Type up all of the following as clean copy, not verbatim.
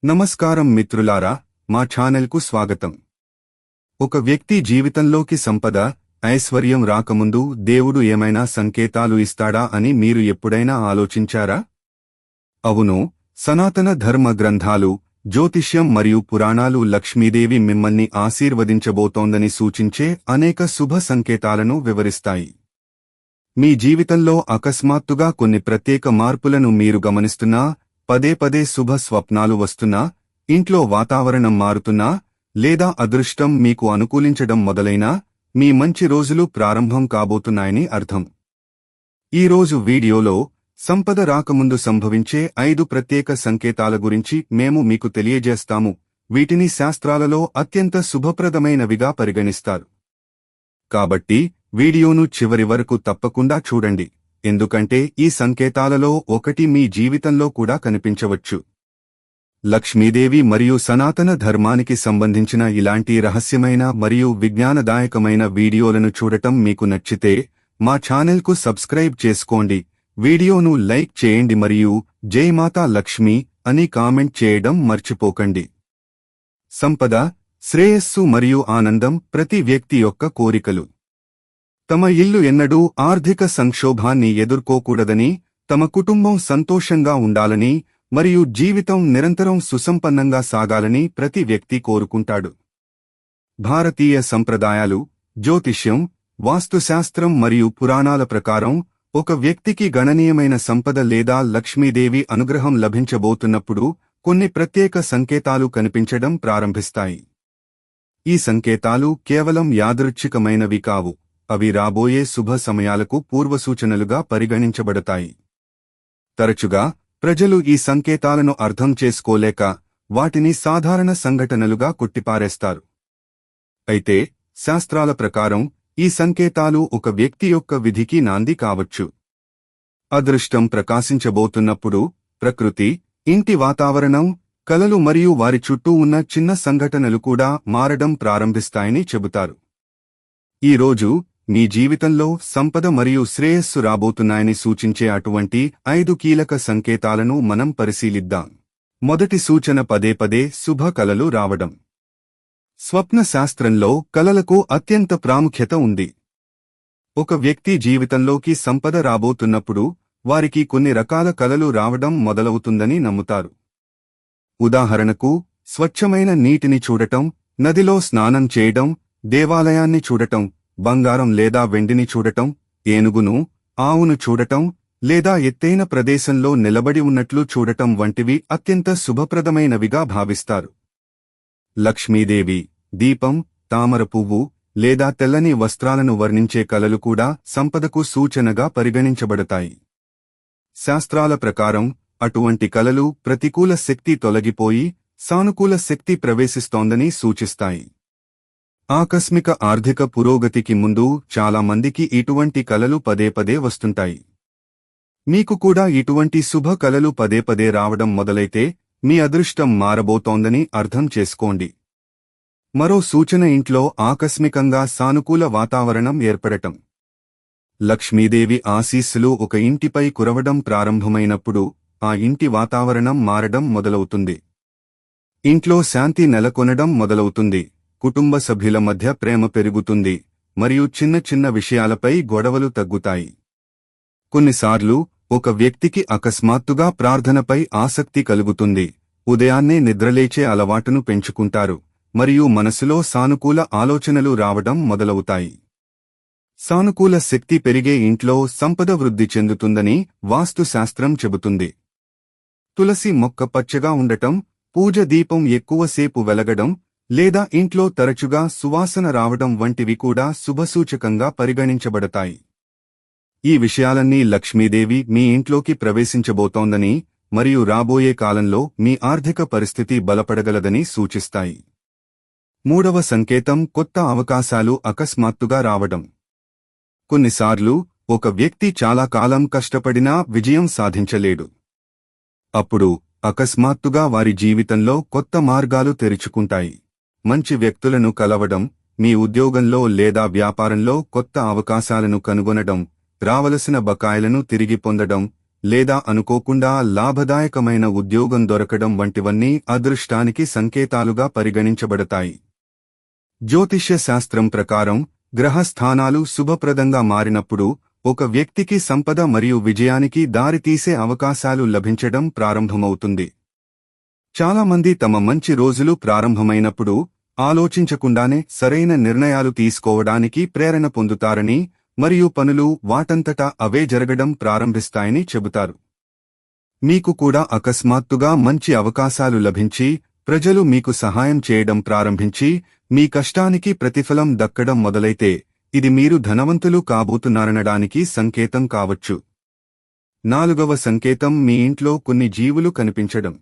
నమస్కారం మిత్రులారా, మా ఛానల్కు స్వాగతం. ఒక వ్యక్తి జీవితంలోకి సంపద, ఐశ్వర్యం రాకముందు దేవుడు ఏమైనా సంకేతాలు ఇస్తాడా అని మీరు ఎప్పుడైనా ఆలోచించారా? అవును, సనాతన ధర్మ గ్రంథాలు, జ్యోతిష్యం మరియు పురాణాలు లక్ష్మీదేవి మిమ్మల్ని ఆశీర్వదించబోతోందని సూచించే అనేక శుభ సంకేతాలను వివరిస్తాయి. మీ జీవితంలో అకస్మాత్తుగా కొన్ని ప్రత్యేక మార్పులను మీరు గమనిస్తున్నా, పదే పదే శుభ స్వప్నాలు వస్తున్నా, ఇంట్లో వాతావరణం మారుతున్నా, లేదా అదృష్టం మీకు అనుకూలించడం మొదలైనా, మీ మంచి రోజులు ప్రారంభం కాబోతున్నాయని అర్థం. ఈరోజు వీడియోలో సంపద రాకముందు సంభవించే 5 ప్రత్యేక సంకేతాల గురించి మేము మీకు తెలియజేస్తాము. వీటిని శాస్త్రాలలో అత్యంత శుభప్రదమైనవిగా పరిగణిస్తారు. కాబట్టి వీడియోను చివరి వరకు తప్పకుండా చూడండి, ఎందుకంటే ఈ సంకేతాలలో ఒకటి మీ జీవితంలో కూడా కనిపించవచ్చు. లక్ష్మీదేవి మరియు సనాతన ధర్మానికి సంబంధించిన ఇలాంటి రహస్యమైన మరియు విజ్ఞానదాయకమైన వీడియోలను చూడటం మీకు నచ్చితే మా ఛానల్కు సబ్స్క్రైబ్ చేసుకోండి, వీడియోను లైక్ చేయండి మరియు జై మాతా లక్ష్మి అని కామెంట్ చేయడం మర్చిపోకండి. సంపద, శ్రేయస్సు మరియు ఆనందం ప్రతి వ్యక్తి యొక్క కోరికలు. తమ ఇల్లు ఎన్నడూ ఆర్థిక సంక్షోభాన్ని ఎదుర్కోకూడదని, తమ కుటుంబం సంతోషంగా ఉండాలని మరియు జీవితం నిరంతరం సుసంపన్నంగా సాగాలని ప్రతి వ్యక్తి కోరుకుంటాడు. భారతీయ సంప్రదాయాలు, జ్యోతిష్యం, వాస్తుశాస్త్రం మరియు పురాణాల ప్రకారం ఒక వ్యక్తికి గణనీయమైన సంపద లేదా లక్ష్మీదేవి అనుగ్రహం లభించబోతున్నప్పుడు కొన్ని ప్రత్యేక సంకేతాలు కనిపించడం ప్రారంభిస్తాయి. ఈ సంకేతాలు కేవలం యాదృచ్ఛికమైనవి కావు, అవి రాబోయే శుభ సమయాలకు పూర్వసూచనలుగా పరిగణించబడతాయి. తరచుగా ప్రజలు ఈ సంకేతాలను అర్థం చేసుకోలేక వాటిని సాధారణ సంఘటనలుగా కొట్టిపారేస్తారు. అయితే శాస్త్రాల ప్రకారం ఈ సంకేతాలు ఒక వ్యక్తి యొక్క విధికి నాంది కావచ్చు. అదృష్టం ప్రకాశించబోతున్నప్పుడు ప్రకృతి, ఇంటి వాతావరణం, కలలు మరియు వారి చుట్టూ ఉన్న చిన్న సంఘటనలు కూడా మారడం ప్రారంభిస్తాయని చెబుతారు. ఈరోజు మీ జీవితంలో సంపద మరియు శ్రేయస్సు రాబోతున్నాయని సూచించే అటువంటి 5 కీలక సంకేతాలను మనం పరిశీలిద్దాం. మొదటి సూచన పదే పదే శుభ కలలు రావడం. స్వప్న శాస్త్రంలో కలలకు అత్యంత ప్రాముఖ్యత ఉంది. ఒక వ్యక్తి జీవితంలోకి సంపద రాబోతున్నప్పుడు వారికి కొన్ని రకాల కలలు రావడం మొదలవుతుందని నమ్ముతారు. ఉదాహరణకు, స్వచ్ఛమైన నీటిని చూడటం, నదిలో స్నానం చేయడం, దేవాలయాన్ని చూడటం, బంగారం లేదా వెండిని చూడటం, ఏనుగును, ఆవును చూడటం, లేదా ఎత్తైన ప్రదేశంలో నిలబడి ఉన్నట్లు చూడటం వంటివి అత్యంత శుభప్రదమైనవిగా భావిస్తారు. లక్ష్మీదేవి, దీపం, తామర పువ్వు లేదా తెల్లని వస్త్రాలను వర్ణించే కలలు కూడా సంపదకు సూచనగా పరిగణించబడతాయి. శాస్త్రాల ప్రకారం అటువంటి కలలు ప్రతికూల శక్తి తొలగిపోయి సానుకూల శక్తి ప్రవేశిస్తోందని సూచిస్తాయి. ఆకస్మిక ఆర్థిక పురోగతికి ముందు చాలా మందికి ఇటువంటి కలలు పదే పదే వస్తుంటాయి. మీకు కూడా ఇటువంటి శుభ కలలు పదే పదే రావడం మొదలైతే మీ అదృష్టం మారబోతోందని అర్థం చేసుకోండి. మరో సూచన ఇంట్లో ఆకస్మికంగా సానుకూల వాతావరణం ఏర్పడటం. లక్ష్మీదేవి ఆశీస్సులు ఒక ఇంటిపై కురవడం ప్రారంభమైనప్పుడు ఆ ఇంటి వాతావరణం మారడం మొదలవుతుంది. ఇంట్లో శాంతి నెలకొనడం మొదలవుతుంది, కుటుంబ సభ్యుల మధ్య ప్రేమ పెరుగుతుంది మరియు చిన్న చిన్న విషయాలపై గొడవలు తగ్గుతాయి. కొన్నిసార్లు ఒక వ్యక్తికి అకస్మాత్తుగా ప్రార్థనపై ఆసక్తి కలుగుతుంది, ఉదయాన్నే నిద్రలేచే అలవాటును పెంచుకుంటారు మరియు మనసులో సానుకూల ఆలోచనలు రావడం మొదలవుతాయి. సానుకూల శక్తి పెరిగే ఇంట్లో సంపద వృద్ధి చెందుతుందని వాస్తుశాస్త్రం చెబుతుంది. తులసి మొక్క పచ్చగా ఉండటం, పూజ దీపం ఎక్కువసేపు వెలగడం లేదా ఇంట్లో తరచుగా సువాసన రావడం వంటివి కూడా శుభసూచకంగా పరిగణించబడతాయి. ఈ విషయాలన్నీ లక్ష్మీదేవి మీ ఇంట్లోకి ప్రవేశించబోతోందని మరియు రాబోయే కాలంలో మీ ఆర్థిక పరిస్థితి బలపడగలదని సూచిస్తాయి. మూడవ సంకేతం కొత్త అవకాశాలు అకస్మాత్తుగా రావడం. కొన్నిసార్లు ఒక వ్యక్తి చాలా కాలం కష్టపడినా విజయం సాధించలేడు. అప్పుడు అకస్మాత్తుగా వారి జీవితంలో కొత్త మార్గాలు తెరుచుకుంటాయి. మంచి వ్యక్తులను కలవడం, మీ ఉద్యోగంలో లేదా వ్యాపారంలో కొత్త అవకాశాలను కనుగొనడం, రావలసిన బకాయిలను తిరిగి పొందడం, లేదా అనుకోకుండా లాభదాయకమైన ఉద్యోగం దొరకడం వంటివన్నీ అదృష్టానికి సంకేతాలుగా పరిగణించబడతాయి. జ్యోతిష్య శాస్త్రం ప్రకారం గ్రహస్థానాలు శుభప్రదంగా మారినప్పుడు ఒక వ్యక్తికి సంపద మరియు విజయానికి దారితీసే అవకాశాలు లభించడం ప్రారంభమవుతుంది. చాలామంది తమ మంచి రోజులు ప్రారంభమైనప్పుడు ఆలోచించకుండానే సరైన నిర్ణయాలు తీసుకోవడానికి ప్రేరణ పొందుతారని మరియు పనులు వాటంతటా అవే జరగడం ప్రారంభిస్తాయని చెబుతారు. మీకు కూడా అకస్మాత్తుగా మంచి అవకాశాలు లభించి ప్రజలు మీకు సహాయం చేయడం ప్రారంభించి మీ కష్టానికి ప్రతిఫలం దక్కడం మొదలైతే ఇది మీరు ధనవంతులు కాబోతున్నారనడానికి సంకేతం కావచ్చు. 4వ సంకేతం మీ ఇంట్లో కొన్ని జీవులు కనిపించడం.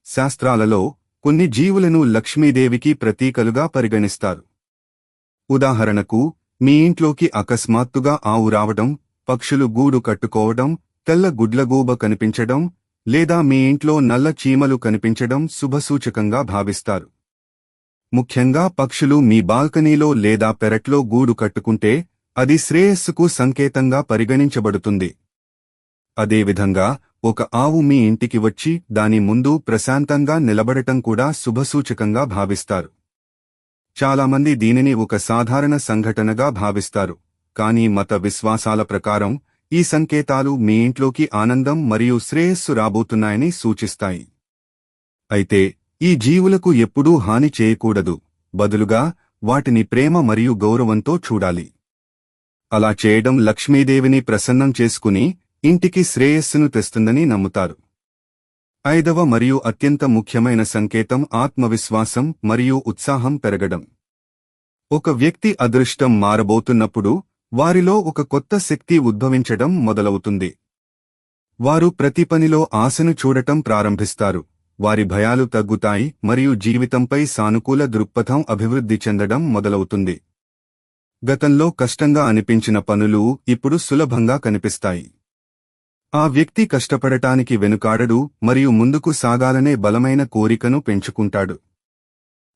శాస్త్రాలలో కొన్ని జీవులను లక్ష్మీదేవికి ప్రతీకలుగా పరిగణిస్తారు. ఉదాహరణకు, మీ ఇంట్లోకి అకస్మాత్తుగా ఆవు రావడం, పక్షులు గూడు కట్టుకోవడం, తెల్ల గుడ్లగూబ కనిపించడం, లేదా మీ ఇంట్లో నల్ల చీమలు కనిపించడం శుభసూచకంగా భావిస్తారు. ముఖ్యంగా పక్షులు మీ బాల్కనీలో లేదా పెరట్లో గూడు కట్టుకుంటే అది శ్రేయస్సుకు సంకేతంగా పరిగణించబడుతుంది. అదేవిధంగా ఒక ఆవు మీ ఇంటికి వచ్చి దాని ముందు ప్రశాంతంగా నిలబడటం కూడా శుభసూచకంగా భావిస్తారు. చాలామంది దీనిని ఒక సాధారణ సంఘటనగా భావిస్తారు, కానీ మత విశ్వాసాల ప్రకారం ఈ సంకేతాలు మీ ఇంట్లోకి ఆనందం మరియు శ్రేయస్సు రాబోతున్నాయని సూచిస్తాయి. అయితే ఈ జీవులకు ఎప్పుడూ హాని చేయకూడదు, బదులుగా వాటిని ప్రేమ మరియు గౌరవంతో చూడాలి. అలా చేయడం లక్ష్మీదేవిని ప్రసన్నం చేసుకుని ఇంటికి శ్రేయస్సును తెస్తుందని నమ్ముతారు. 5వ మరియు అత్యంత ముఖ్యమైన సంకేతం ఆత్మవిశ్వాసం మరియు ఉత్సాహం పెరగడం. ఒక వ్యక్తి అదృష్టం మారబోతున్నప్పుడు వారిలో ఒక కొత్త శక్తి ఉద్భవించడం మొదలవుతుంది. వారు ప్రతి పనిలో ఆశను చూడటం ప్రారంభిస్తారు, వారి భయాలు తగ్గుతాయి మరియు జీవితంపై సానుకూల దృక్పథం అభివృద్ధి చెందడం మొదలవుతుంది. గతంలో కష్టంగా అనిపించిన పనులు ఇప్పుడు సులభంగా కనిపిస్తాయి. ఆ వ్యక్తి కష్టపడటానికి వెనుకాడడు మరియు ముందుకు సాగాలనే బలమైన కోరికను పెంచుకుంటాడు.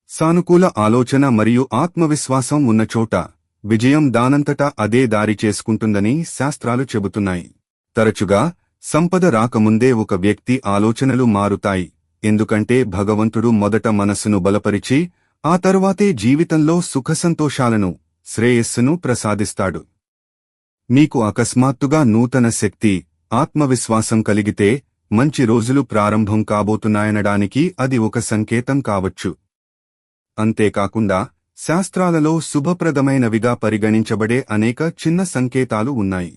సానుకూల ఆలోచన మరియు ఆత్మవిశ్వాసం ఉన్నచోట విజయం దానంతటా అదే దారి చేసుకుంటుందని శాస్త్రాలు చెబుతున్నాయి. తరచుగా సంపద రాకముందే ఒక వ్యక్తి ఆలోచనలు మారుతాయి, ఎందుకంటే భగవంతుడు మొదట మనస్సును బలపరిచి ఆ తరువాతే జీవితంలో సుఖసంతోషాలను, శ్రేయస్సును ప్రసాదిస్తాడు. మీకు అకస్మాత్తుగా నూతన శక్తి, ఆత్మవిశ్వాసం కలిగితే మంచి రోజులు ప్రారంభం కాబోతున్నాయనడానికి అది ఒక సంకేతం కావచ్చు. అంతేకాకుండా శాస్త్రాలలో శుభప్రదమైనవిగా పరిగణించబడే అనేక చిన్న సంకేతాలు ఉన్నాయి.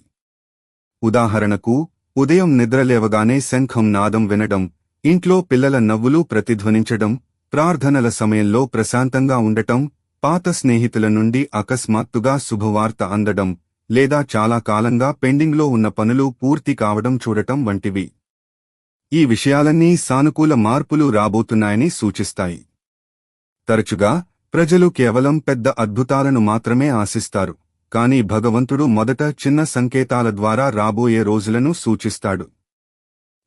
ఉదాహరణకు, ఉదయం నిద్రలేవగానే శంఖం నాదం వినడం, ఇంట్లో పిల్లల నవ్వులు ప్రతిధ్వనించడం, ప్రార్థనల సమయంలో ప్రశాంతంగా ఉండటం, పాత స్నేహితుల నుండి అకస్మాత్తుగా శుభవార్త అందడం, లేదా చాలా కాలంగా పెండింగ్లో ఉన్న పనులు పూర్తి కావడం చూడటం వంటివి. ఈ విషయాలన్నీ సానుకూల మార్పులు రాబోతున్నాయని సూచిస్తాయి. తరచుగా ప్రజలు కేవలం పెద్ద అద్భుతాలను మాత్రమే ఆశిస్తారు, కానీ భగవంతుడు మొదట చిన్న సంకేతాల ద్వారా రాబోయే రోజులను సూచిస్తాడు.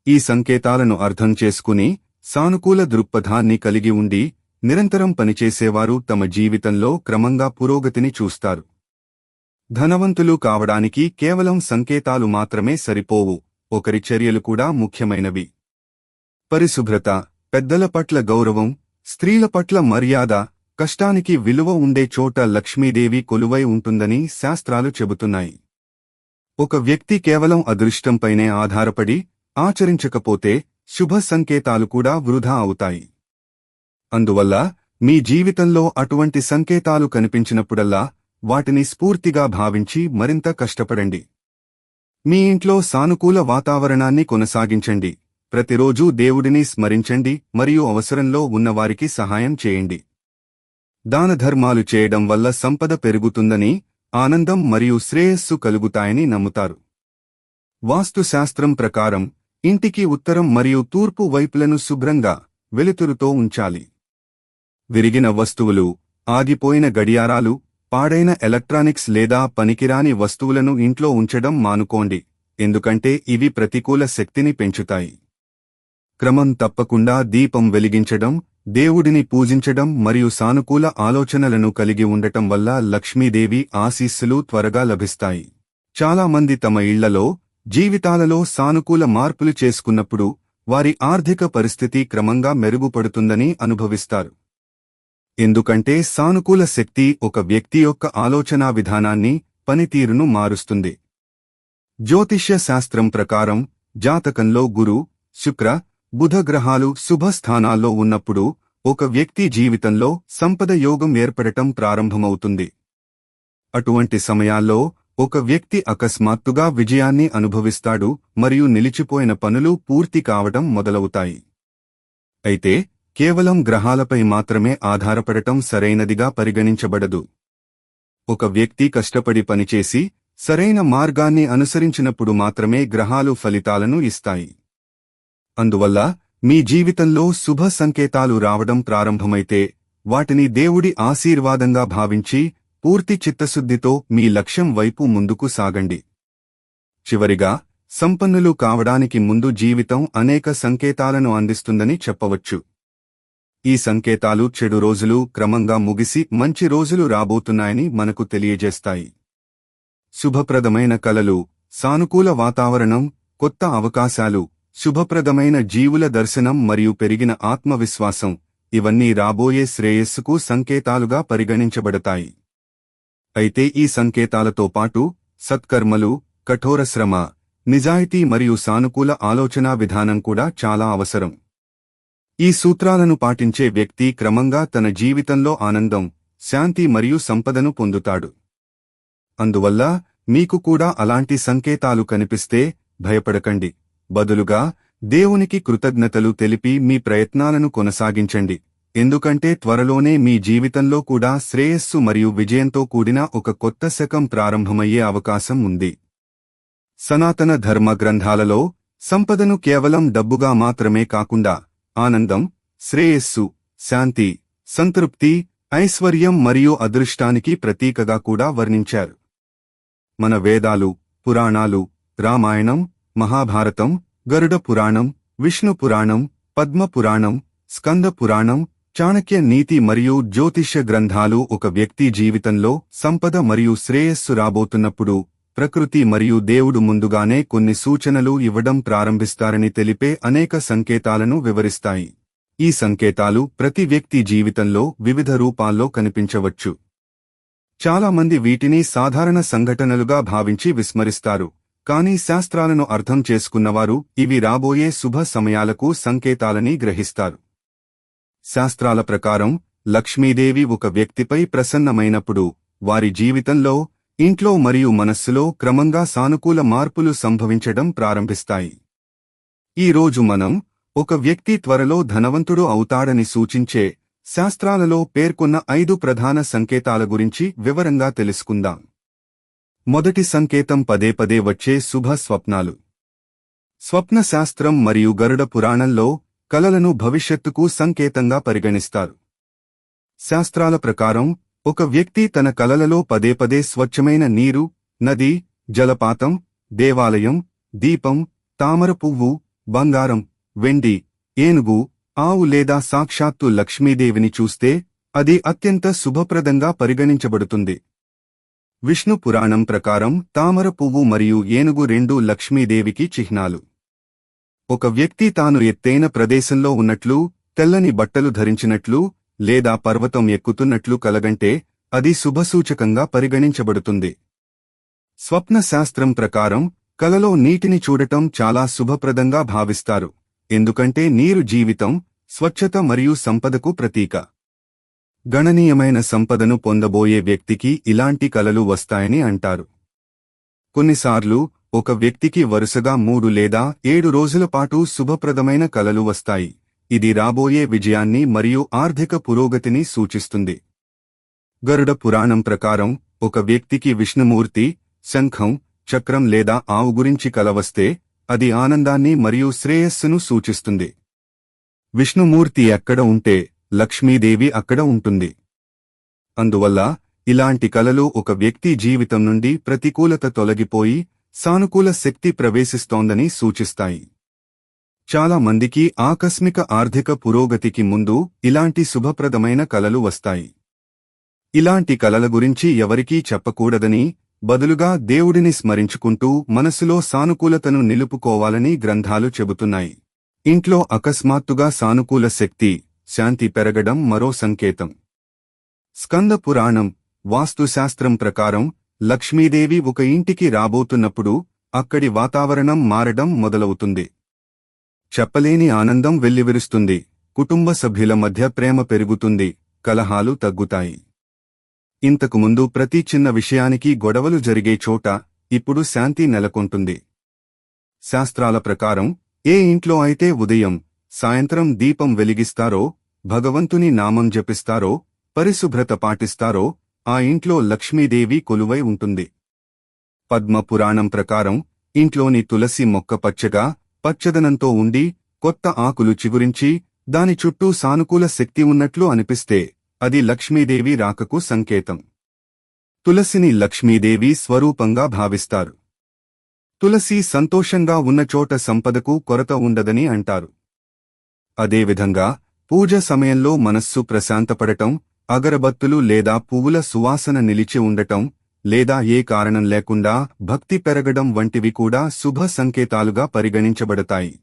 ఈ సంకేతాలను అర్థం చేసుకుని సానుకూల దృక్పథాన్ని కలిగి ఉండి నిరంతరం పనిచేసేవారు తమ జీవితంలో క్రమంగా పురోగతిని చూస్తారు. ధనవంతులు కావడానికి కేవలం సంకేతాలు మాత్రమే సరిపోవు, ఒకరి చర్యలు కూడా ముఖ్యమైనవి. పరిశుభ్రత, పెద్దల పట్ల గౌరవం, స్త్రీల పట్ల మర్యాద, కష్టానికి విలువ ఉండే చోట లక్ష్మీదేవి కొలువై ఉంటుందని శాస్త్రాలు చెబుతున్నాయి. ఒక వ్యక్తి కేవలం అదృష్టంపైనే ఆధారపడి ఆచరించకపోతే శుభ సంకేతాలు కూడా వృధా అవుతాయి. అందువల్ల మీ జీవితంలో అటువంటి సంకేతాలు కనిపించినప్పుడల్లా వాటిని స్ఫూర్తిగా భావించి మరింత కష్టపడండి. మీ ఇంట్లో సానుకూల వాతావరణాన్ని కొనసాగించండి, ప్రతిరోజూ దేవుడిని స్మరించండి మరియు అవసరంలో ఉన్నవారికి సహాయం చేయండి. దానధర్మాలు చేయడం వల్ల సంపద పెరుగుతుందని, ఆనందం మరియు శ్రేయస్సు కలుగుతాయని నమ్ముతారు. వాస్తుశాస్త్రం ప్రకారం ఇంటికి ఉత్తరం మరియు తూర్పు వైపులను శుభ్రంగా, వెలుతురుతో ఉంచాలి. విరిగిన వస్తువులు, ఆగిపోయిన గడియారాలు, పాడైన ఎలక్ట్రానిక్స్ లేదా పనికిరాని వస్తువులను ఇంట్లో ఉంచడం మానుకోండి, ఎందుకంటే ఇవి ప్రతికూల శక్తిని పెంచుతాయి. క్రమం తప్పకుండా దీపం వెలిగించడం, దేవుడిని పూజించడం మరియు సానుకూల ఆలోచనలను కలిగి ఉండటం వల్ల లక్ష్మీదేవి ఆశీస్సులు త్వరగా లభిస్తాయి. చాలామంది తమ ఇళ్లలో జీవితాలలో సానుకూల మార్పులు చేసుకున్నప్పుడు వారి ఆర్థిక పరిస్థితి క్రమంగా మెరుగుపడుతుందని అనుభవిస్తారు. ఎందుకంటే సానుకూల శక్తి ఒక వ్యక్తి యొక్క ఆలోచనా విధానాన్ని, పనితీరును మారుస్తుంది. జ్యోతిష్య శాస్త్రం ప్రకారం జాతకంలో గురు, శుక్ర, బుధ గ్రహాలు శుభస్థానాల్లో ఉన్నప్పుడు ఒక వ్యక్తి జీవితంలో సంపద యోగం ఏర్పడటం ప్రారంభమవుతుంది. అటువంటి సమయాల్లో ఒక వ్యక్తి అకస్మాత్తుగా విజయాన్ని అనుభవిస్తాడు మరియు నిలిచిపోయిన పనులు పూర్తి కావడం మొదలవుతాయి. అయితే కేవలం గ్రహాలపై మాత్రమే ఆధారపడటం సరైనదిగా పరిగణించబడదు. ఒక వ్యక్తి కష్టపడి పనిచేసి సరైన మార్గాన్ని అనుసరించినప్పుడు మాత్రమే గ్రహాలు ఫలితాలను ఇస్తాయి. అందువల్ల మీ జీవితంలో శుభ సంకేతాలు రావడం ప్రారంభమైతే వాటిని దేవుడి ఆశీర్వాదంగా భావించి పూర్తి చిత్తశుద్ధితో మీ లక్ష్యం వైపు ముందుకు సాగండి. చివరిగా, సంపన్నులు కావడానికి ముందు జీవితం అనేక సంకేతాలను అందిస్తుందని చెప్పవచ్చు. ఈ సంకేతాలు చెడు రోజులు క్రమంగా ముగిసి మంచి రోజులు రాబోతున్నాయని మనకు తెలియజేస్తాయి. శుభప్రదమైన కలలు, సానుకూల వాతావరణం, కొత్త అవకాశాలు, శుభప్రదమైన జీవుల దర్శనం మరియు పెరిగిన ఆత్మవిశ్వాసం ఇవన్నీ రాబోయే శ్రేయస్సుకు సంకేతాలుగా పరిగణించబడతాయి. అయితే ఈ సంకేతాలతో పాటు సత్కర్మలు, కఠోర శ్రమ, నిజాయితీ మరియు సానుకూల ఆలోచనా విధానం కూడా చాలా అవసరం. ఈ సూత్రాలను పాటించే వ్యక్తి క్రమంగా తన జీవితంలో ఆనందం, శాంతి మరియు సంపదను పొందుతాడు. అందువల్ల మీకు కూడా అలాంటి సంకేతాలు కనిపిస్తే భయపడకండి. బదులుగా దేవునికి కృతజ్ఞతలు తెలిపి మీ ప్రయత్నాలను కొనసాగించండి. ఎందుకంటే త్వరలోనే మీ జీవితంలో కూడా శ్రేయస్సు మరియు విజయంతో కూడిన ఒక కొత్త శకం ప్రారంభమయ్యే అవకాశం ఉంది. సనాతన ధర్మ గ్రంథాలలో సంపదను కేవలం డబ్బుగా మాత్రమే కాకుండా ఆనందం, శ్రేయస్సు, శాంతి, సంతృప్తి, ఐశ్వర్యం మరియు అదృష్టానికి ప్రతీకగా కూడా వర్ణించారు. మన వేదాలు, పురాణాలు, రామాయణం, మహాభారతం, గరుడ పురాణం, విష్ణు పురాణం, పద్మ పురాణం, స్కంద పురాణం, చాణక్య నీతి మరియు జ్యోతిష్య గ్రంథాలు ఒక వ్యక్తి జీవితంలో సంపద మరియు శ్రేయస్సు రాబోతున్నప్పుడు ప్రకృతి మరియు దేవుడు ముందుగానే కొన్ని సూచనలు ఇవ్వడం ప్రారంభిస్తారని తెలిపే అనేక సంకేతాలను వివరిస్తాయి. ఈ సంకేతాలు ప్రతి వ్యక్తి జీవితంలో వివిధ రూపాల్లో కనిపించవచ్చు. చాలామంది వీటిని సాధారణ సంఘటనలుగా భావించి విస్మరిస్తారు. కానీ శాస్త్రాలను అర్థం చేసుకున్నవారు ఇవి రాబోయే శుభ సమయాలకు సంకేతాలని గ్రహిస్తారు. శాస్త్రాల ప్రకారం లక్ష్మీదేవి ఒక వ్యక్తిపై ప్రసన్నమైనప్పుడు వారి జీవితంలో, ఇంట్లో మరియు మనస్సులో క్రమంగా సానుకూల మార్పులు సంభవించడం ప్రారంభిస్తాయి. ఈ రోజు మనం ఒక వ్యక్తి త్వరలో ధనవంతుడు అవుతాడని సూచించే శాస్త్రాలలో పేర్కొన్న 5 ప్రధాన సంకేతాల గురించి వివరంగా తెలుసుకుందాం. మొదటి సంకేతం పదే పదే వచ్చే శుభ స్వప్నాలు. స్వప్న శాస్త్రం మరియు గరుడ పురాణంలో కలలను భవిష్యత్తుకు సంకేతంగా పరిగణిస్తారు. శాస్త్రాల ప్రకారం ఒక వ్యక్తి తన కలలలో పదే పదే స్వచ్ఛమైన నీరు, నది, జలపాతం, దేవాలయం, దీపం, తామర పువ్వు, బంగారం, వెండి, ఏనుగు, ఆవు లేదా సాక్షాత్తు లక్ష్మీదేవిని చూస్తే అది అత్యంత శుభప్రదంగా పరిగణించబడుతుంది. విష్ణు పురాణం ప్రకారం తామర పువ్వు మరియు ఏనుగు రెండూ లక్ష్మీదేవికి చిహ్నాలు. ఒక వ్యక్తి తాను ఎత్తైన ప్రదేశంలో ఉన్నట్లు, తెల్లని బట్టలు ధరించినట్లు లేదా పర్వతం ఎక్కుతున్నట్లు కలగంటే అది శుభసూచకంగా పరిగణించబడుతుంది. స్వప్న శాస్త్రం ప్రకారం కలలో నీటిని చూడటం చాలా శుభప్రదంగా భావిస్తారు. ఎందుకంటే నీరు జీవితం, స్వచ్ఛత మరియు సంపదకు ప్రతీక. గణనీయమైన సంపదను పొందబోయే వ్యక్తికి ఇలాంటి కలలు వస్తాయని అంటారు. కొన్నిసార్లు ఒక వ్యక్తికి వరుసగా 3 లేదా 7 రోజుల పాటు శుభప్రదమైన కలలు వస్తాయి. ఇది రాబోయే విజయాన్ని మరియు ఆర్థిక పురోగతిని సూచిస్తుంది. గరుడ పురాణం ప్రకారం ఒక వ్యక్తికి విష్ణుమూర్తి, శంఖం, చక్రం లేదా ఆవు గురించి కల వస్తే అది ఆనందాన్ని మరియు శ్రేయస్సును సూచిస్తుంది. విష్ణుమూర్తి ఎక్కడ ఉంటే లక్ష్మీదేవి అక్కడ ఉంటుంది. అందువల్ల ఇలాంటి కలలు ఒక వ్యక్తి జీవితం నుండి ప్రతికూలత తొలగిపోయి సానుకూల శక్తి ప్రవేశిస్తోందని సూచిస్తాయి. చాలా మందికి ఆకస్మిక ఆర్థిక పురోగతికి ముందు ఇలాంటి శుభప్రదమైన కలలు వస్తాయి. ఇలాంటి కలల గురించి ఎవరికీ చెప్పకూడదని బదులుగా దేవుడిని స్మరించుకుంటూ మనసులో సానుకూలతను నిలుపుకోవాలని గ్రంథాలు చెబుతున్నాయి. ఇంట్లో అకస్మాత్తుగా సానుకూల శక్తి, శాంతి పెరగడం మరో సంకేతం. స్కంద పురాణం, వాస్తుశాస్త్రం ప్రకారం లక్ష్మీదేవి ఒక ఇంటికి రాబోతున్నప్పుడు అక్కడి వాతావరణం మారడం మొదలవుతుంది. చెప్పలేని ఆనందం వెల్లివిరుస్తుంది, కుటుంబ సభ్యుల మధ్య ప్రేమ పెరుగుతుంది, కలహాలు తగ్గుతాయి. ఇంతకుముందు ప్రతి చిన్న విషయానికి గొడవలు జరిగే చోట ఇప్పుడు శాంతి నెలకొంటుంది. శాస్త్రాల ప్రకారం ఏ ఇంట్లో అయితే ఉదయం, సాయంత్రం దీపం వెలిగిస్తారో, భగవంతుని నామం జపిస్తారో, పరిశుభ్రత పాటిస్తారో ఆ ఇంట్లో లక్ష్మీదేవి కొలువై ఉంటుంది. పద్మ పురాణం ప్రకారం ఇంట్లోని తులసి మొక్క పచ్చగా, పచ్చదనంతో ఉండి కొత్త ఆకులు చిగురించి దాని చుట్టూ సానుకూల శక్తి ఉన్నట్లు అనిపిస్తే అది లక్ష్మీదేవి రాకకు సంకేతం. తులసిని లక్ష్మీదేవి స్వరూపంగా భావిస్తారు. తులసి సంతోషంగా ఉన్నచోట సంపదకు కొరత ఉండదని అంటారు. అదేవిధంగా పూజ సమయంలో మనస్సు ప్రశాంతపడటం, అగరబత్తులు లేదా పువ్వుల సువాసన నిలిచి ఉండటం, లేదా ఏ కారణం లేకుండా భక్తి పెరగడం వంటివి కూడా శుభ సంకేతాలుగా పరిగణించబడతాయి.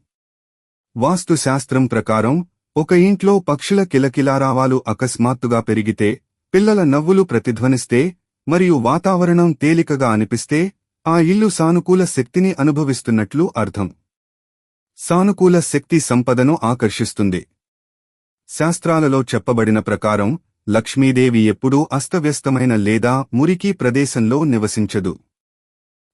వాస్తుశాస్త్రం ప్రకారం ఒక ఇంట్లో పక్షుల కిలకిలారావాలు అకస్మాత్తుగా పెరిగితే, పిల్లల నవ్వులు ప్రతిధ్వనిస్తే మరియు వాతావరణం తేలికగా అనిపిస్తే ఆ ఇల్లు సానుకూల శక్తిని అనుభవిస్తున్నట్లు అర్థం. సానుకూల శక్తి సంపదను ఆకర్షిస్తుంది. శాస్త్రాలలో చెప్పబడిన ప్రకారం లక్ష్మీదేవి ఎప్పుడూ అస్తవ్యస్తమైన లేదా మురికి ప్రదేశంలో నివసించదు.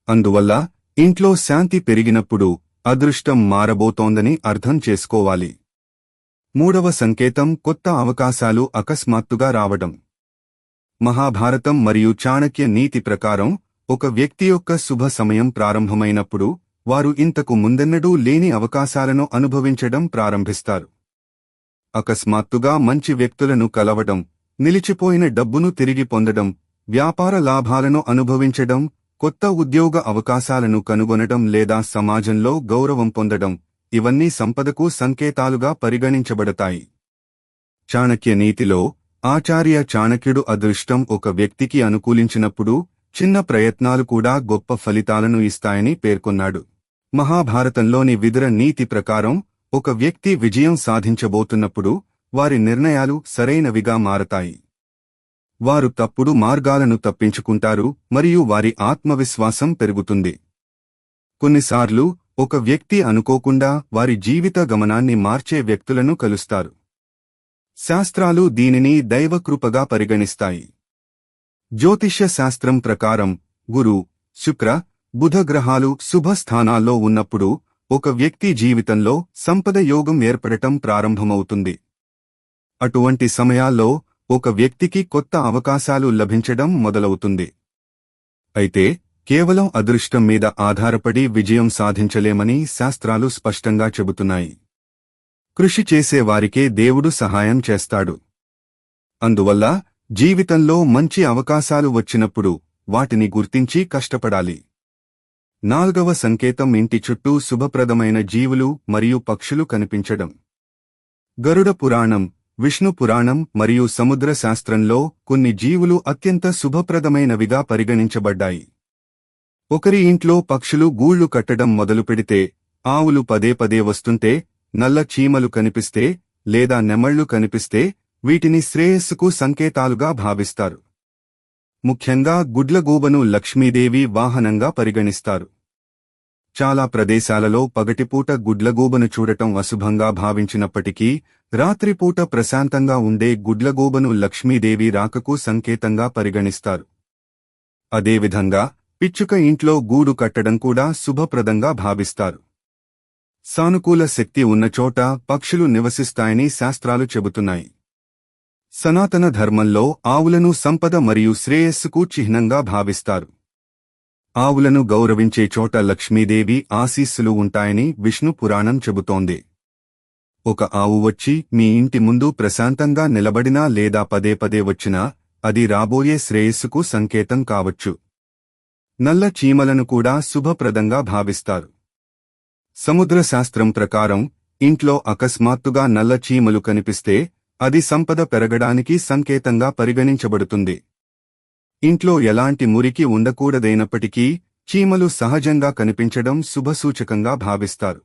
అందువల్ల ఇంట్లో శాంతి పెరిగినప్పుడు అదృష్టం మారబోతోందని అర్థం చేసుకోవాలి. మూడవ సంకేతం కొత్త అవకాశాలు అకస్మాత్తుగా రావడం. మహాభారతం మరియు చాణక్య నీతి ప్రకారం ఒక వ్యక్తి యొక్క శుభ సమయం ప్రారంభమైనప్పుడు వారు ఇంతకు ముందెన్నడూ లేని అవకాశాలను అనుభవించడం ప్రారంభిస్తారు. అకస్మాత్తుగా మంచి వ్యక్తులను కలవడం, నిలిచిపోయిన డబ్బును తిరిగి పొందడం, వ్యాపార లాభాలను అనుభవించడం, కొత్త ఉద్యోగ అవకాశాలను కనుగొనడం లేదా సమాజంలో గౌరవం పొందడం ఇవన్నీ సంపదకు సంకేతాలుగా పరిగణించబడతాయి. చాణక్య నీతిలో ఆచార్య చాణక్యుడు అదృష్టం ఒక వ్యక్తికి అనుకూలించినప్పుడు చిన్న ప్రయత్నాలు కూడా గొప్ప ఫలితాలను ఇస్తాయని పేర్కొన్నాడు. మహాభారతంలోని విదుర నీతి ప్రకారం ఒక వ్యక్తి విజయం సాధించబోతున్నప్పుడు వారి నిర్ణయాలు సరైనవిగా మారతాయి. వారు తప్పుడు మార్గాలను తప్పించుకుంటారు మరియు వారి ఆత్మవిశ్వాసం పెరుగుతుంది. కొన్నిసార్లు ఒక వ్యక్తి అనుకోకుండా వారి జీవిత గమనాన్ని మార్చే వ్యక్తులను కలుస్తారు. శాస్త్రాలు దీనిని దైవకృపగా పరిగణిస్తాయి. జ్యోతిష్య శాస్త్రం ప్రకారం గురు, శుక్ర, బుధ గ్రహాలు శుభస్థానాల్లో ఉన్నప్పుడు ఒక వ్యక్తి జీవితంలో సంపద యోగం ఏర్పడటం ప్రారంభమవుతుంది. అటువంటి సమయాల్లో ఒక వ్యక్తికి కొత్త అవకాశాలు లభించడం మొదలవుతుంది. అయితే కేవలం అదృష్టం మీద ఆధారపడి విజయం సాధించలేమని శాస్త్రాలు స్పష్టంగా చెబుతున్నాయి. కృషి చేసేవారికే దేవుడు సహాయం చేస్తాడు. అందువల్ల జీవితంలో మంచి అవకాశాలు వచ్చినప్పుడు వాటిని గుర్తించి కష్టపడాలి. నాల్గవ సంకేతం ఇంటి చుట్టూ శుభప్రదమైన జీవులు మరియు పక్షులు కనిపించడం. గరుడ పురాణం, విష్ణు పురాణం మరియు సముద్ర శాస్త్రంలో కొన్ని జీవులు అత్యంత శుభప్రదమైనవిగా పరిగణించబడ్డాయి. ఒకరి ఇంట్లో పక్షులు గూళ్లు కట్టడం మొదలుపెడితే, ఆవులు పదే పదే వస్తుంటే, నల్ల చీమలు కనిపిస్తే లేదా నెమళ్లు కనిపిస్తే వీటిని శ్రేయస్సుకు సంకేతాలుగా భావిస్తారు. ముఖ్యంగా గుడ్లగూబను లక్ష్మీదేవి వాహనంగా పరిగణిస్తారు. చాలా ప్రదేశాలలో పగటిపూట గుడ్లగూబను చూడటం అశుభంగా భావించినప్పటికీ రాత్రిపూట ప్రశాంతంగా ఉండే గుడ్లగూబను లక్ష్మీదేవి రాకకు సంకేతంగా పరిగణిస్తారు. అదేవిధంగా పిచ్చుక ఇంట్లో గూడు కట్టడం కూడా శుభప్రదంగా భావిస్తారు. సానుకూల శక్తి ఉన్నచోట పక్షులు నివసిస్తాయని శాస్త్రాలు చెబుతున్నాయి. సనాతన ధర్మంలో ఆవులను సంపద మరియు శ్రేయస్సుకు చిహ్నంగా భావిస్తారు. ఆవులను గౌరవించే చోట లక్ష్మీదేవి ఆశీస్సులు ఉంటాయని విష్ణు పురాణం చెబుతోంది. ఒక ఆవు వచ్చి మీ ఇంటి ముందు ప్రశాంతంగా నిలబడినా లేదా పదే పదే వచ్చినా అది రాబోయే శ్రేయస్సుకు సంకేతం కావచ్చు. నల్ల చీమలను కూడా శుభప్రదంగా భావిస్తారు. సముద్ర శాస్త్రం ప్రకారం ఇంట్లో అకస్మాత్తుగా నల్ల చీమలు కనిపిస్తే అది సంపద పెరగడానికి సంకేతంగా పరిగణించబడుతుంది. ఇంట్లో ఎలాంటి మురికి ఉండకూడదైనప్పటికీ చీమలు సహజంగా కనిపించడం శుభసూచకంగా భావిస్తారు.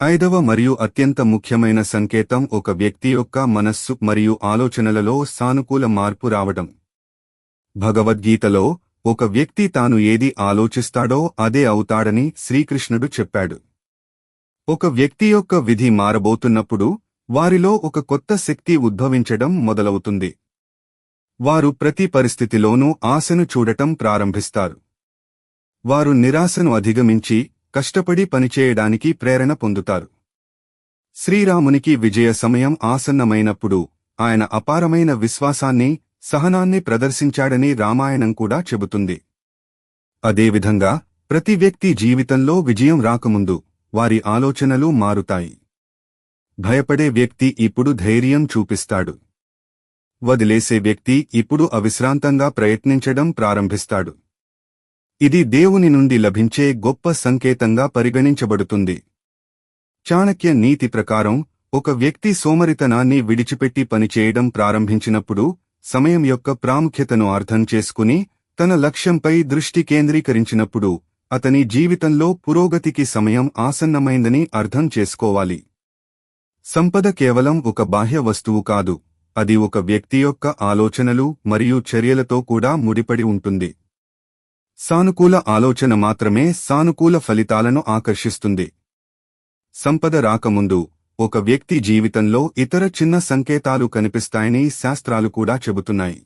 5వ మరియు అత్యంత ముఖ్యమైన సంకేతం ఒక వ్యక్తి యొక్క మనస్సు మరియు ఆలోచనలలో సానుకూల మార్పు రావడం. భగవద్గీతలో ఒక వ్యక్తి తాను ఏది ఆలోచిస్తాడో అదే అవుతాడని శ్రీకృష్ణుడు చెప్పాడు. ఒక వ్యక్తి యొక్క విధి మారబోతున్నప్పుడు వారిలో ఒక కొత్త శక్తి ఉద్భవించడం మొదలవుతుంది. వారు ప్రతి పరిస్థితిలోనూ ఆశను చూడటం ప్రారంభిస్తారు. వారు నిరాశను అధిగమించి కష్టపడి పనిచేయడానికి ప్రేరణ పొందుతారు. శ్రీరామునికి విజయ సమయం ఆసన్నమైనప్పుడు ఆయన అపారమైన విశ్వాసాన్ని, సహనాన్ని ప్రదర్శించాడని రామాయణం కూడా చెబుతుంది. అదేవిధంగా ప్రతి వ్యక్తి జీవితంలో విజయం రాకముందు వారి ఆలోచనలు మారుతాయి. భయపడే వ్యక్తి ఇప్పుడు ధైర్యం చూపిస్తాడు. వదిలేసే వ్యక్తి ఇప్పుడు అవిశ్రాంతంగా ప్రయత్నించడం ప్రారంభిస్తాడు. ఇది దేవుని నుండి లభించే గొప్ప సంకేతంగా పరిగణించబడుతుంది. చాణక్య నీతి ప్రకారం ఒక వ్యక్తి సోమరితనాన్ని విడిచిపెట్టి పనిచేయడం ప్రారంభించినప్పుడు సమయం యొక్క ప్రాముఖ్యతను అర్థం చేసుకుని తన లక్ష్యంపై దృష్టి కేంద్రీకరించినప్పుడు అతని జీవితంలో పురోగతికి సమయం ఆసన్నమైందని అర్థం చేసుకోవాలి. సంపద కేవలం ఒక బాహ్య వస్తువు కాదు, అది ఒక వ్యక్తి యొక్క ఆలోచనలు మరియు చర్యలతో కూడా ముడిపడి ఉంటుంది. సానుకూల ఆలోచన మాత్రమే సానుకూల ఫలితాలను ఆకర్షిస్తుంది. సంపద రాకముందు ఒక వ్యక్తి జీవితంలో ఇతర చిన్న సంకేతాలు కనిపిస్తాయని శాస్త్రాలు కూడా చెబుతున్నాయి.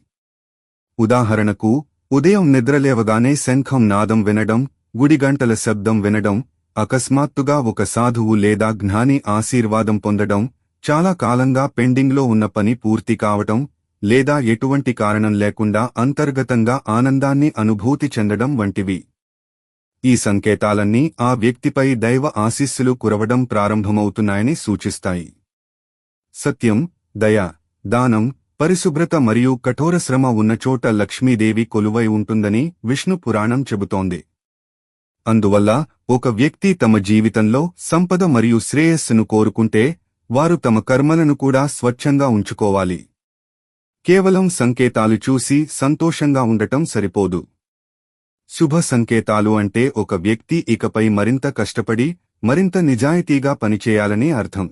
ఉదాహరణకు, ఉదయం నిద్రలేవగానే శంఖం నాదం వినడం, గుడిగంటల శబ్దం వినడం, అకస్మాత్తుగా ఒక సాధువు లేదా జ్ఞాని ఆశీర్వాదం పొందడం, చాలా కాలంగా పెండింగ్లో ఉన్న పని పూర్తి కావటం, లేదా ఎటువంటి కారణం లేకుండా అంతర్గతంగా ఆనందాన్ని అనుభూతి చెందడం వంటివి. ఈ సంకేతాలన్నీ ఆ వ్యక్తిపై దైవ ఆశీస్సులు కురవడం ప్రారంభమవుతున్నాయని సూచిస్తాయి. సత్యం, దయ, దానం, పరిశుభ్రత మరియు కఠోర శ్రమ ఉన్నచోట లక్ష్మీదేవి కొలువై ఉంటుందని విష్ణు పురాణం చెబుతోంది. అందువల్ల ఒక వ్యక్తి తమ జీవితంలో సంపద మరియు శ్రేయస్సును కోరుకుంటే వారు తమ కర్మలను కూడా స్వచ్ఛంగా ఉంచుకోవాలి. కేవలం సంకేతాలు చూసి సంతోషంగా ఉండటం సరిపోదు. శుభ సంకేతాలు అంటే ఒక వ్యక్తి ఇకపై మరింత కష్టపడి మరింత నిజాయితీగా పనిచేయాలని అర్థం.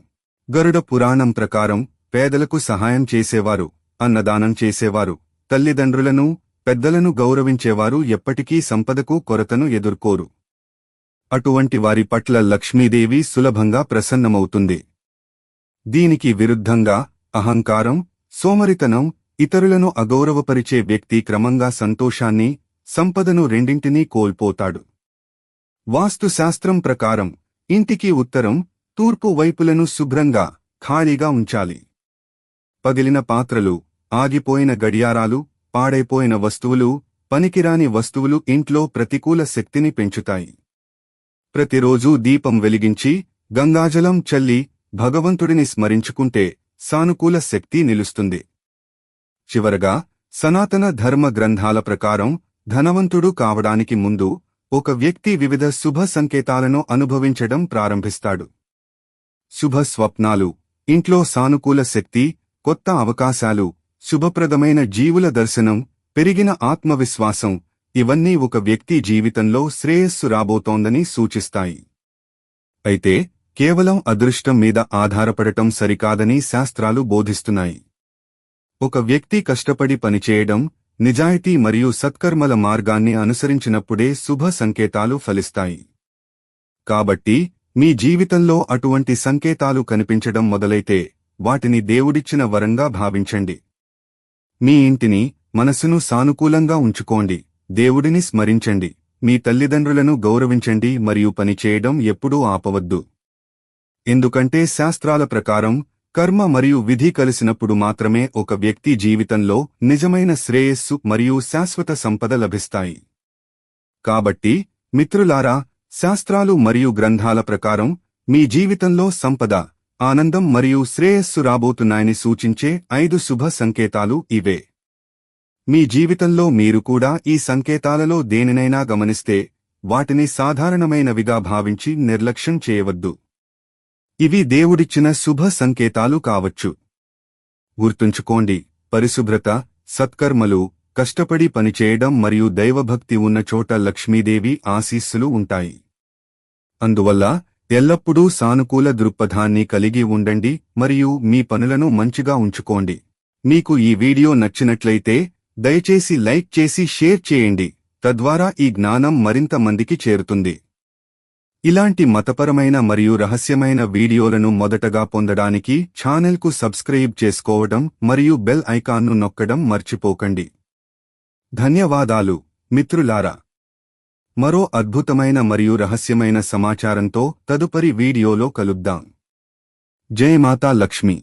గరుడ పురాణం ప్రకారం పేదలకు సహాయం చేసేవారు, అన్నదానం చేసేవారు, తల్లిదండ్రులను, పెద్దలను గౌరవించేవారు ఎప్పటికీ సంపదకు కొరతను ఎదుర్కోరు. అటువంటి వారి పట్ల లక్ష్మీదేవి సులభంగా ప్రసన్నమవుతుంది. దీనికి విరుద్ధంగా అహంకారం, సోమరితనం, ఇతరులను అగౌరవపరిచే వ్యక్తి క్రమంగా సంతోషాన్ని, సంపదను రెండింటినీ కోల్పోతాడు. వాస్తుశాస్త్రం ప్రకారం ఇంటికి ఉత్తరం, తూర్పు వైపులను శుభ్రంగా, ఖాళీగా ఉంచాలి. పగిలిన పాత్రలు, ఆగిపోయిన గడియారాలు, పాడైపోయిన వస్తువులు, పనికిరాని వస్తువులు ఇంట్లో ప్రతికూల శక్తిని పెంచుతాయి. ప్రతిరోజూ దీపం వెలిగించి గంగాజలం చల్లి భగవంతుడిని స్మరించుకుంటే సానుకూల శక్తి నిలుస్తుంది. చివరగా, సనాతన ధర్మ గ్రంథాల ప్రకారం ధనవంతుడు కావడానికి ముందు ఒక వ్యక్తి వివిధ శుభ సంకేతాలను అనుభవించడం ప్రారంభిస్తాడు. శుభ స్వప్నాలు, ఇంట్లో సానుకూల శక్తి, కొత్త అవకాశాలు, శుభప్రదమైన జీవుల దర్శనం, పెరిగిన ఆత్మవిశ్వాసం, ఇవన్నీ ఒక వ్యక్తి జీవితంలో శ్రేయస్సు రాబోతోందని సూచిస్తాయి. అయితే కేవలం అదృష్టం మీద ఆధారపడటం సరికాదని శాస్త్రాలు బోధిస్తున్నాయి. ఒక వ్యక్తి కష్టపడి పనిచేయడం, నిజాయితీ మరియు సత్కర్మల మార్గాన్ని అనుసరించినప్పుడే శుభ సంకేతాలు ఫలిస్తాయి. కాబట్టి మీ జీవితంలో అటువంటి సంకేతాలు కనిపించడం మొదలైతే వాటిని దేవుడిచ్చిన వరంగా భావించండి. మీ ఇంటిని, మనసును సానుకూలంగా ఉంచుకోండి, దేవుడిని స్మరించండి, మీ తల్లిదండ్రులను గౌరవించండి మరియు పనిచేయడం ఎప్పుడూ ఆపవద్దు. ఎందుకంటే శాస్త్రాల ప్రకారం కర్మ మరియు విధి కలిసినప్పుడు మాత్రమే ఒక వ్యక్తి జీవితంలో నిజమైన శ్రేయస్సు మరియు శాశ్వత సంపద లభిస్తాయి. కాబట్టి మిత్రులారా, శాస్త్రాలు మరియు గ్రంథాల ప్రకారం మీ జీవితంలో సంపద, ఆనందం మరియు శ్రేయస్సు రాబోతున్నాయని సూచించే 5 శుభ సంకేతాలు ఇవే. మీ జీవితంలో మీరు కూడా ఈ సంకేతాలలో దేనినైనా గమనిస్తే వాటిని సాధారణమైనవిగా భావించి నిర్లక్ష్యం చేయవద్దు. ఇవి దేవుడిచ్చిన శుభ సంకేతాలు కావచ్చు. గుర్తుంచుకోండి, పరిశుభ్రత, సత్కర్మలు, కష్టపడి పనిచేయడం మరియు దైవభక్తి ఉన్న చోట లక్ష్మీదేవి ఆశీస్సులు ఉంటాయి. అందువల్ల ఎల్లప్పుడూ సానుకూల దృక్పథాన్ని కలిగి ఉండండి మరియు మీ పనులను మంచిగా ఉంచుకోండి. మీకు ఈ వీడియో నచ్చినట్లయితే దయచేసి లైక్ చేసి షేర్ చేయండి, తద్వారా ఈ జ్ఞానం మరింత మందికి చేరుతుంది. ఇలాంటి మతపరమైన మరియు రహస్యమైన వీడియోలను మొదటగా పొందడానికి ఛానల్కు సబ్స్క్రైబ్ చేసుకోవడం మరియు బెల్ ఐకాన్ను నొక్కడం మర్చిపోకండి. ధన్యవాదాలు మిత్రులారా. మరో అద్భుతమైన మరియు రహస్యమైన సమాచారంతో తదుపరి వీడియోలో కలుద్దాం. జై మాతా లక్ష్మి.